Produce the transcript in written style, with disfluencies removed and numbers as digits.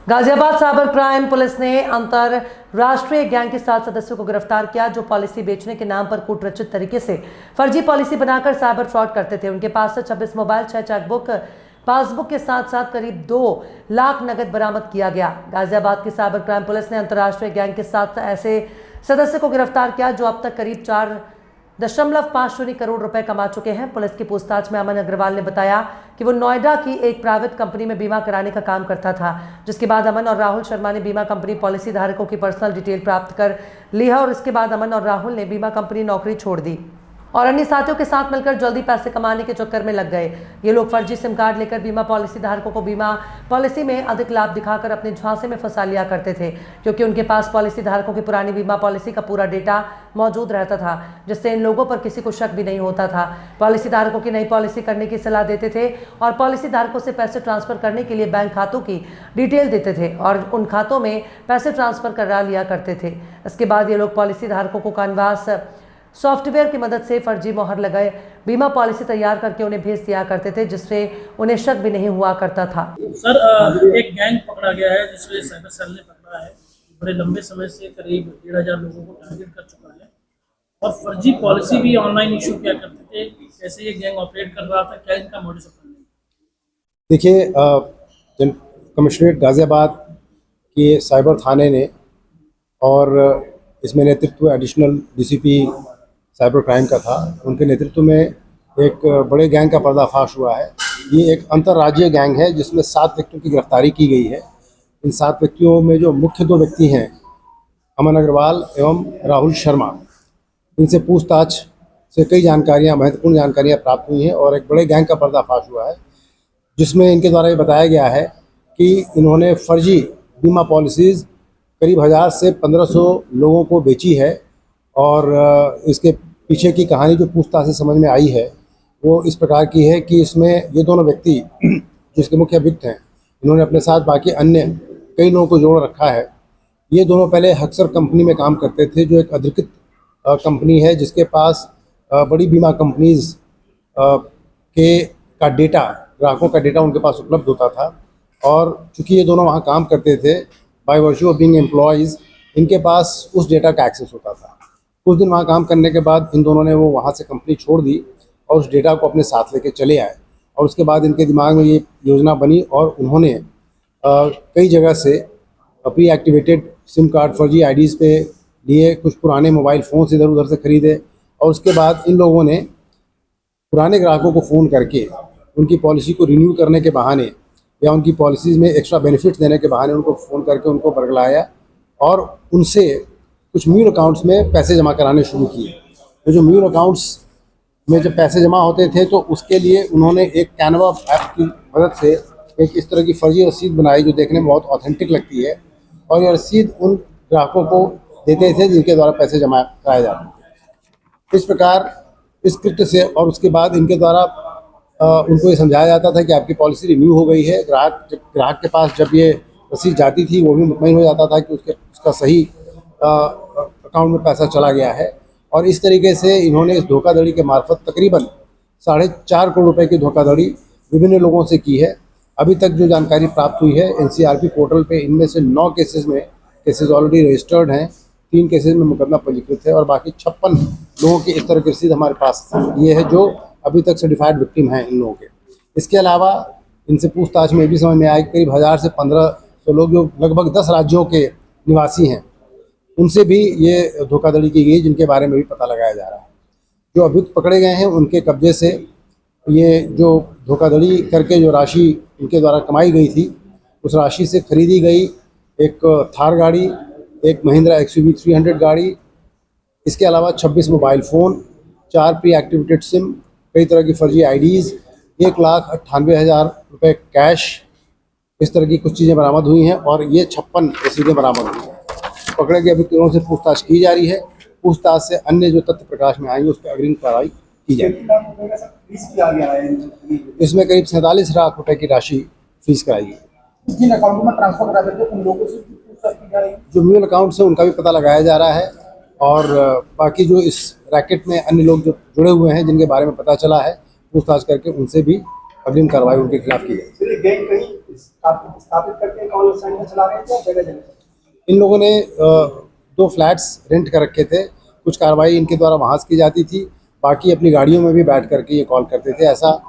Ghaziabad cyber crime police ने अंतरराष्ट्रीय gang के 7 सदस्यों को गिरफ्तार किया जो पॉलिसी बेचने के नाम पर कूटरचित तरीके से फर्जी पॉलिसी बनाकर साइबर फ्रॉड करते थे। उनके पास से 26 मोबाइल, 6 चेकबुक, पासबुक के साथ साथ करीब 2 लाख नगद बरामद किया गया। गाजियाबाद की साइबर क्राइम पुलिस ने अंतरराष्ट्रीय गैंग के 7 ऐसे सदस्य को गिरफ्तार किया जो अब तक करीब 4.50 करोड़ रुपए कमा चुके हैं। पुलिस की पूछताछ में अमन अग्रवाल ने बताया कि वो नोएडा की एक प्राइवेट कंपनी में बीमा कराने का काम करता था, जिसके बाद अमन और राहुल शर्मा ने बीमा कंपनी पॉलिसी धारकों की पर्सनल डिटेल प्राप्त कर ली है और इसके बाद अमन और राहुल ने बीमा कंपनी नौकरी छोड़ दी और अन्य साथियों के साथ मिलकर जल्दी पैसे कमाने के चक्कर में लग गए। ये लोग फर्जी सिम कार्ड लेकर बीमा पॉलिसी धारकों को बीमा पॉलिसी में अधिक लाभ दिखाकर अपने झांसे में फंसा लिया करते थे, क्योंकि उनके पास पॉलिसी धारकों की पुरानी बीमा पॉलिसी का पूरा डेटा मौजूद रहता था, जिससे इन लोगों पर किसी को शक भी नहीं होता था। पॉलिसी धारकों की नई पॉलिसी करने की सलाह देते थे और पॉलिसी धारकों से पैसे ट्रांसफर करने के लिए बैंक खातों की डिटेल देते थे और उन खातों में पैसे ट्रांसफर करा लिया करते थे। इसके बाद ये लोग पॉलिसी धारकों को कैनवास सॉफ्टवेयर की मदद से फर्जी मोहर लगाए बीमा पॉलिसी तैयार करके उन्हें भेज दिया करते थे, जिससे उन्हें शक भी नहीं हुआ करता था। सर, एक गैंग पकड़ा गया है जिसमें साइबर सेल ने पकड़ा है। बड़े लंबे समय से करीब 1,500 लोगों को टारगेट कर चुका है और फर्जी पॉलिसी भी ऑनलाइन इशू किया करते थे। कैसे ये गैंग ऑपरेट कर रहा था, क्या इनका मॉडस ऑपरेंडी? देखिए, कमिश्नरेट गाजियाबाद के साइबर थाने ने और इसमें नेतृत्व एडिशनल डीसीपी साइबर क्राइम का था, उनके नेतृत्व में एक बड़े गैंग का पर्दाफाश हुआ है। ये एक अंतर्राज्यीय गैंग है जिसमें 7 व्यक्तियों की गिरफ्तारी की गई है। इन 7 व्यक्तियों में जो मुख्य 2 व्यक्ति हैं, अमन अग्रवाल एवं राहुल शर्मा, इनसे पूछताछ से कई जानकारियां, महत्वपूर्ण जानकारियां प्राप्त हुई हैं और एक बड़े गैंग का पर्दाफाश हुआ है, जिसमें इनके द्वारा ये बताया गया है कि इन्होंने फर्जी बीमा पॉलिसीज़ करीब 1000 से 1500 लोगों को बेची है। और इसके पीछे की कहानी जो पूछताछ से समझ में आई है वो इस प्रकार की है कि इसमें ये दोनों व्यक्ति जिसके मुख्य अभियुक्त हैं, इन्होंने अपने साथ बाकी अन्य कई लोगों को जोड़ रखा है। ये दोनों पहले हक्सर कंपनी में काम करते थे, जो एक अधिकृत कंपनी है जिसके पास बड़ी बीमा कंपनीज का डेटा, ग्राहकों का डेटा उनके पास उपलब्ध होता था। और चूँकि ये दोनों वहाँ काम करते थे, by virtue of being employees, इनके पास उस डेटा का एक्सेस होता था। कुछ दिन वहाँ काम करने के बाद इन दोनों ने वो वहाँ से कंपनी छोड़ दी और उस डेटा को अपने साथ लेके चले आए। और उसके बाद इनके दिमाग में ये योजना बनी और उन्होंने कई जगह से प्री एक्टिवेटेड सिम कार्ड फर्जी आईडीज़ पे लिए, कुछ पुराने मोबाइल फ़ोन्स इधर उधर से ख़रीदे और उसके बाद इन लोगों ने पुराने ग्राहकों को फ़ोन करके उनकी पॉलिसी को रिन्यू करने के बहाने या उनकी पॉलिसीज़ में एक्स्ट्रा बेनिफिट्स देने के बहाने उनको फ़ोन करके उनको बरगलाया और उनसे कुछ म्यूल अकाउंट्स में पैसे जमा कराने शुरू किए। तो जो म्यूल अकाउंट्स में जब पैसे जमा होते थे तो उसके लिए उन्होंने एक कैनवा ऐप की मदद से एक इस तरह की फर्जी रसीद बनाई जो देखने में बहुत ऑथेंटिक लगती है और ये रसीद उन ग्राहकों को देते थे जिनके द्वारा पैसे जमा कराए जाते थे। इस प्रकार इस कृत्य से और उसके बाद इनके द्वारा उनको ये समझाया जाता था कि आपकी पॉलिसी रिन्यू हो गई है। ग्राहक के पास जब ये रसीद जाती थी वो भी मुतमईन हो जाता था कि उसका सही अकाउंट में पैसा चला गया है। और इस तरीके से इन्होंने इस धोखाधड़ी के मार्फत तकरीबन 4.5 करोड़ रुपए की धोखाधड़ी विभिन्न लोगों से की है। अभी तक जो जानकारी प्राप्त हुई है एनसीआरपी पोर्टल पे, इनमें से 9 केसेस ऑलरेडी रजिस्टर्ड हैं, 3 केसेस में मुकदमा पंजीकृत है और बाकी 56 लोगों की इस तरह की रसीद हमारे पास ये है जो अभी तक सर्टिफाइड विक्टिम हैं इन लोगों के। इसके अलावा इनसे पूछताछ में भी समझ में आया कि करीब 1000 से 1500 लोग जो लगभग 10 राज्यों के निवासी हैं, उनसे भी ये धोखाधड़ी की गई, जिनके बारे में भी पता लगाया जा रहा है। जो अभियुक्त पकड़े गए हैं उनके कब्जे से ये जो धोखाधड़ी करके जो राशि उनके द्वारा कमाई गई थी, उस राशि से खरीदी गई एक थार गाड़ी, एक महिंद्रा XUV 300 गाड़ी, इसके अलावा 26 mobile phone, 4 pre activated SIM, कई तरह की फर्जी आईडीज़, 1,98,000 रुपये कैश, इस तरह की कुछ चीज़ें बरामद हुई हैं और ये 56 रसीदें बरामद हुई हैं। पकड़े गए अभियुक्तों से पूछताछ की जा रही है। पूछताछ से अन्य जो तथ्य प्रकाश में आएंगे उस पर अग्रिम कार्रवाई की जाएगी। इसमें करीब 47 लाख रुपए की राशि फीस कराई गई। जिन अकाउंट में ट्रांसफर करा देते उन लोगों से पूछताछ की जा रही है। जो म्यूल अकाउंट्स है उनका भी पता लगाया जा रहा है और बाकी जो इस रैकेट में अन्य लोग जो जुड़े हुए हैं जिनके बारे में पता चला है, पूछताछ करके उनसे भी अग्रिम कार्रवाई उनके खिलाफ की गई। फिर ये गैंग कहीं स्थापित करके कॉल साइड चला रहे थे या जगह जगह? इन लोगों ने 2 फ्लैट्स रेंट कर रखे थे, कुछ कार्रवाई इनके द्वारा वहाँ से की जाती थी, बाकी अपनी गाड़ियों में भी बैठ करके ये कॉल करते थे। ऐसा